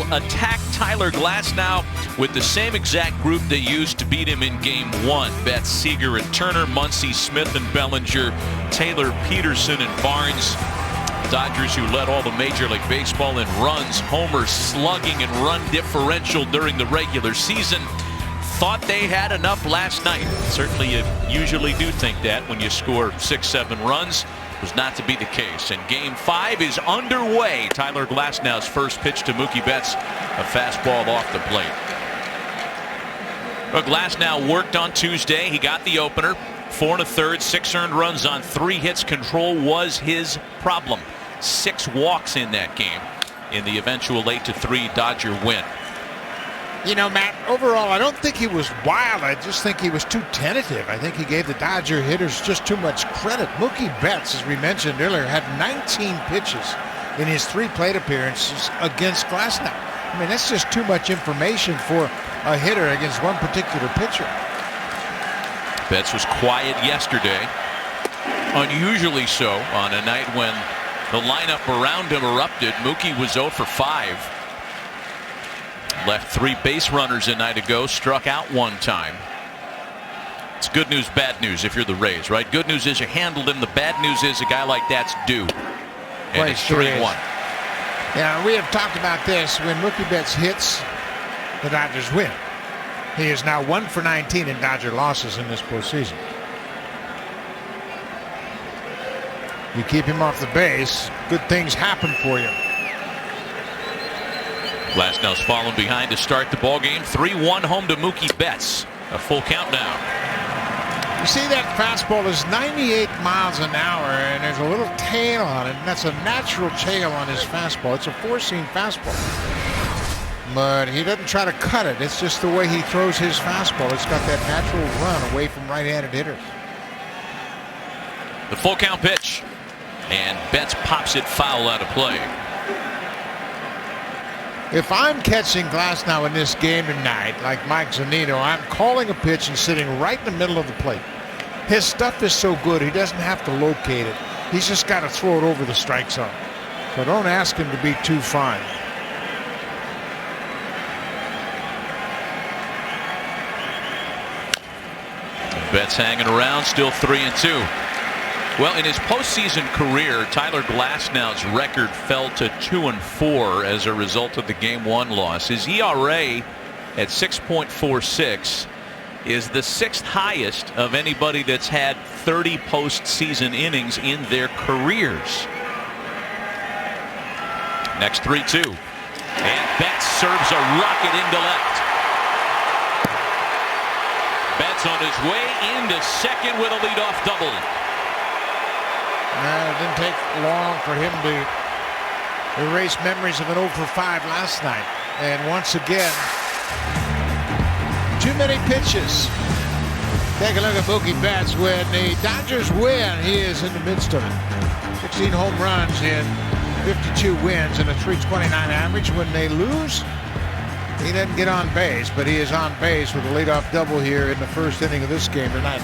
will attack Tyler Glasnow with the same exact group they used to beat him in Game 1. Betts, Seager, and Turner, Muncy, Smith, and Bellinger, Taylor, Peterson, and Barnes. Dodgers, who led all the Major League Baseball in runs, homers, slugging, and run differential during the regular season, thought they had enough last night. Certainly you usually do think that when you score 6-7 runs. Was not to be the case, and Game 5 is underway. Tyler Glasnow's first pitch to Mookie Betts, a fastball off the plate. Well, Glasnow worked on Tuesday. He got the opener, 4 1/3, 6 earned runs on 3 hits. Control was his problem. 6 walks in that game in the eventual 8-3 Dodger win. You know, Matt, overall, I don't think he was wild. I just think he was too tentative. I think he gave the Dodger hitters just too much credit. Mookie Betts, as we mentioned earlier, had 19 pitches in his 3 plate appearances against Glasnow. I mean, that's just too much information for a hitter against one particular pitcher. Betts was quiet yesterday, unusually so, on a night when the lineup around him erupted. Mookie was 0 for 5. Left 3 base runners a night ago, struck out 1 time. It's good news, bad news if you're the Rays, right? Good news is you handled him. The bad news is a guy like that's due. And it's 3-1. Yeah, we have talked about this. When Mookie Betts hits, the Dodgers win. He is now 1 for 19 in Dodger losses in this postseason. You keep him off the base, good things happen for you. Glasnow's fallen behind to start the ball game. 3-1 home to Mookie Betts. A full count now. You see that fastball is 98 miles an hour, and there's a little tail on it, and that's a natural tail on his fastball. It's a 4-seam fastball. But he doesn't try to cut it. It's just the way he throws his fastball. It's got that natural run away from right-handed hitters. The full count pitch. And Betts pops it foul out of play. If I'm catching Glasnow in this game tonight, like Mike Zunino, I'm calling a pitch and sitting right in the middle of the plate. His stuff is so good, he doesn't have to locate it. He's just got to throw it over the strike zone. So don't ask him to be too fine. Betts hanging around, still 3-2. Well, in his postseason career, Tyler Glasnow's record fell to 2-4 as a result of the Game 1 loss. His ERA at 6.46 is the 6th highest of anybody that's had 30 postseason innings in their careers. Next 3-2. And Betts serves a rocket into left. Betts on his way into second with a leadoff double. It didn't take long for him to erase memories of an 0 for 5 last night. And once again, too many pitches. Take a look at Mookie Betts. When the Dodgers win, he is in the midst of it. 16 home runs in 52 wins and a .329 average. When they lose, he doesn't get on base, but he is on base with a leadoff double here in the first inning of this game tonight.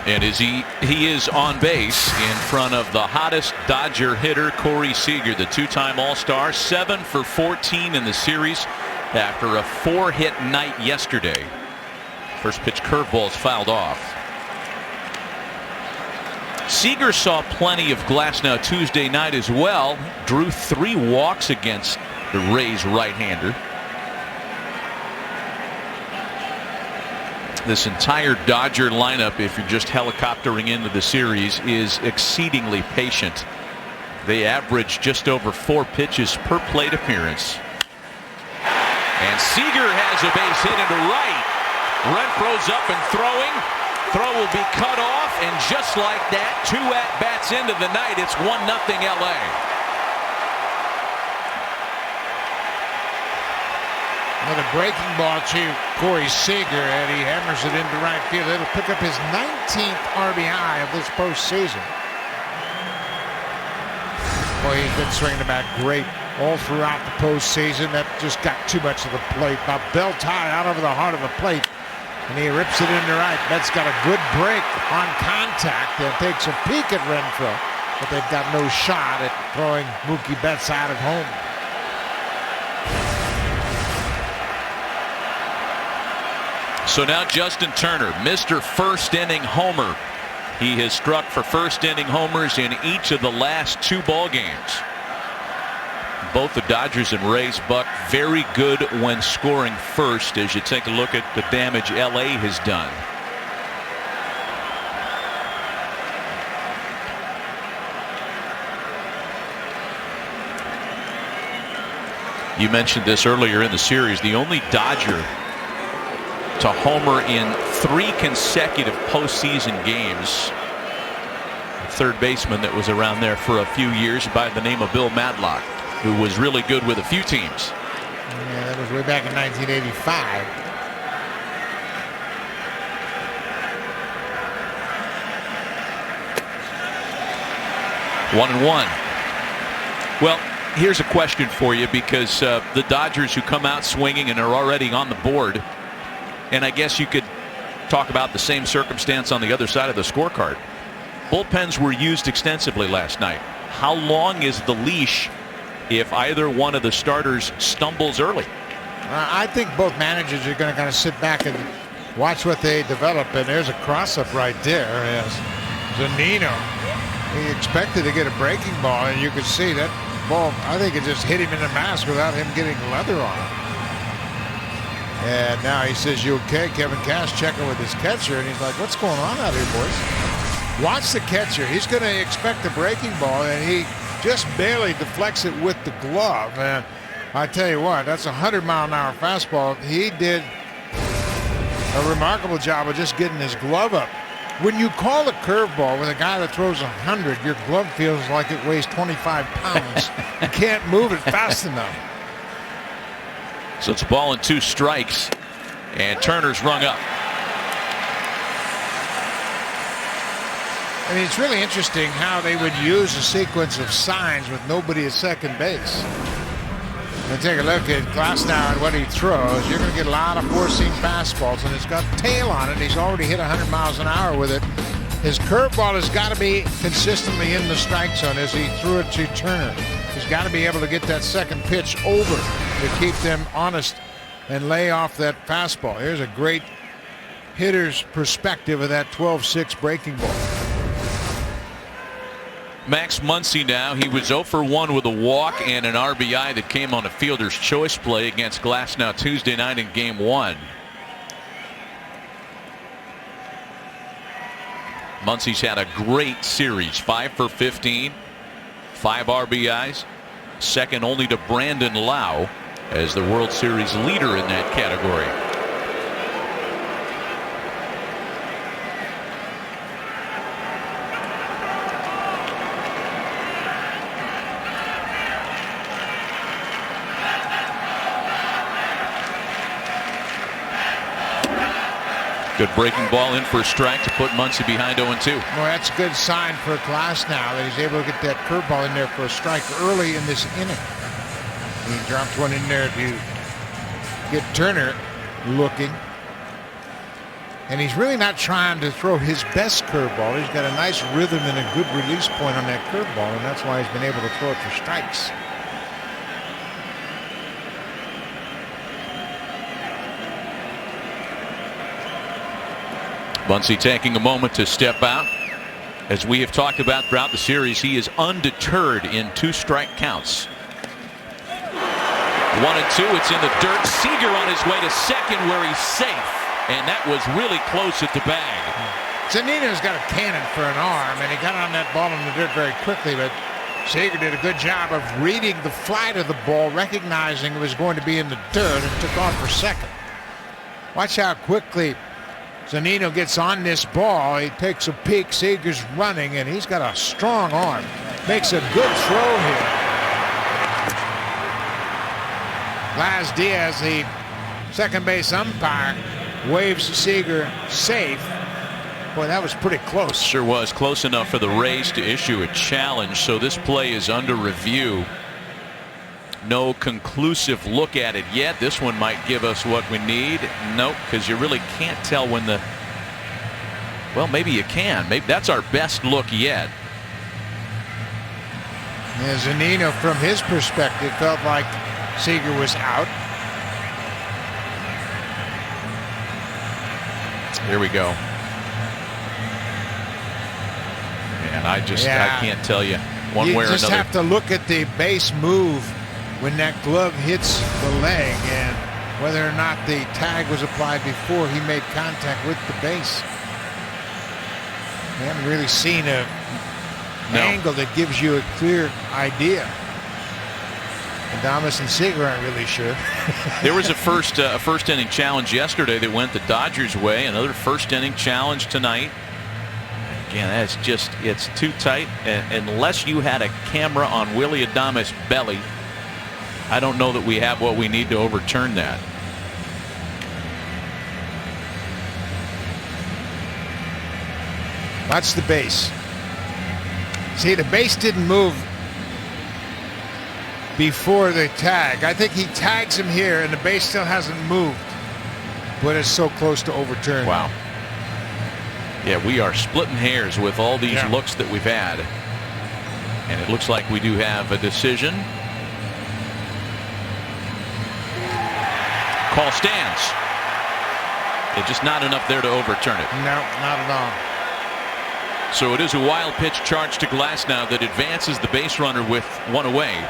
And he is on base in front of the hottest Dodger hitter, Corey Seager, the 2-time All-Star, 7 for 14 in the series after a 4-hit night yesterday. First pitch curveball is fouled off. Seager saw plenty of Glasnow Tuesday night as well. Drew 3 walks against the Rays right-hander. This entire Dodger lineup, if you're just helicoptering into the series, is exceedingly patient. They average just over 4 pitches per plate appearance. And Seager has a base hit into right. Renfro's up and throwing. Throw will be cut off, and just like that, 2 at-bats into the night, it's 1-0 LA. Another breaking ball to Corey Seager, and he hammers it into right field. It'll pick up his 19th RBI of this postseason. Boy, he's been swinging the bat great all throughout the postseason. That just got too much of the plate. About belt high out over the heart of the plate, and he rips it into right. Betts got a good break on contact and takes a peek at Renfro. but they've got no shot at throwing Mookie Betts out at home. So now Justin Turner, Mr. First Inning Homer. He has struck for first inning homers in each of the last 2 ball games. Both the Dodgers and Rays, Buck, very good when scoring first as you take a look at the damage LA has done. You mentioned this earlier in the series. The only Dodger to homer in 3 consecutive postseason games. A third baseman that was around there for a few years by the name of Bill Madlock, who was really good with a few teams. Yeah, that was way back in 1985. One and one. Well, here's a question for you, because the Dodgers, who come out swinging and are already on the board, and I guess you could talk about the same circumstance on the other side of the scorecard. Bullpens were used extensively last night. How long is the leash if either one of the starters stumbles early? I think both managers are going to kind of sit back and watch what they develop. And there's a cross-up right there. As Zunino, he expected to get a breaking ball, and you could see that ball, I think it just hit him in the mask without him getting leather on it. And now he says, "You okay?" Kevin Cash checking with his catcher, and he's like, "What's going on out here, boys?" Watch the catcher. He's going to expect a breaking ball, and he just barely deflects it with the glove. And I tell you what, that's a 100-mile-an-hour fastball. He did a remarkable job of just getting his glove up. When you call a curveball with a guy that throws 100, your glove feels like it weighs 25 pounds. You can't move it fast enough. So it's a ball and 2 strikes, and Turner's rung up. I mean, it's really interesting how they would use a sequence of signs with nobody at second base. And take a look at Glasnow and what he throws. You're going to get a lot of 4-seam fastballs, and it's got tail on it. He's already hit 100 miles an hour with it. His curveball has got to be consistently in the strike zone as he threw it to Turner. He's got to be able to get that second pitch over to keep them honest and lay off that fastball. Here's a great hitter's perspective of that 12-6 breaking ball. Max Muncy now. He was 0 for 1 with a walk and an RBI that came on a fielder's choice play against Glasnow Tuesday night in Game 1. Muncy's had a great series. 5 for 15, 5 RBIs, second only to Brandon Lau as the World Series leader in that category. Good breaking ball in for a strike to put Muncy behind 0-2. Well, that's a good sign for Glasnow that he's able to get that curveball in there for a strike early in this inning. He dropped one in there to get Turner looking. And he's really not trying to throw his best curveball. He's got a nice rhythm and a good release point on that curveball, and that's why he's been able to throw it for strikes. Muncy taking a moment to step out. As we have talked about throughout the series, he is undeterred in 2-strike counts. 1-2. It's in the dirt. Seager on his way to second where he's safe. And that was really close at the bag. Zunino's got a cannon for an arm, and he got on that ball in the dirt very quickly, but Seager did a good job of reading the flight of the ball, recognizing it was going to be in the dirt, and took off for second. Watch how quickly Zunino gets on this ball. He takes a peek. Seager's running, and he's got a strong arm. Makes a good throw here. Laz Diaz, the second base umpire, waves Seager safe. Boy, that was pretty close. Sure was close enough for the Rays to issue a challenge. So this play is under review. No conclusive look at it yet. This one might give us what we need. Nope, because you really can't tell when the, well, maybe you can. Maybe that's our best look yet. Yeah, Zunino, from his perspective, felt like Seager was out. Here we go. And I can't tell you one way or another. You just have to look at the base move when that glove hits the leg and whether or not the tag was applied before he made contact with the base. We haven't really seen an angle that gives you a clear idea. Adames and Seager aren't really sure. There was a first inning challenge yesterday that went the Dodgers' way. Another first inning challenge tonight. Again, it's too tight. And unless you had a camera on Willy Adames' belly, I don't know that we have what we need to overturn that. Watch the base. See, the base didn't move before the tag. I think he tags him here and the base still hasn't moved, but it's so close to overturn. Wow. Yeah, we are splitting hairs with all these looks that we've had, and it looks like we do have a decision. Call stands. It's just not enough there to overturn it. No, not at all. So it is a wild pitch charge to Glasnow that advances the base runner with one away.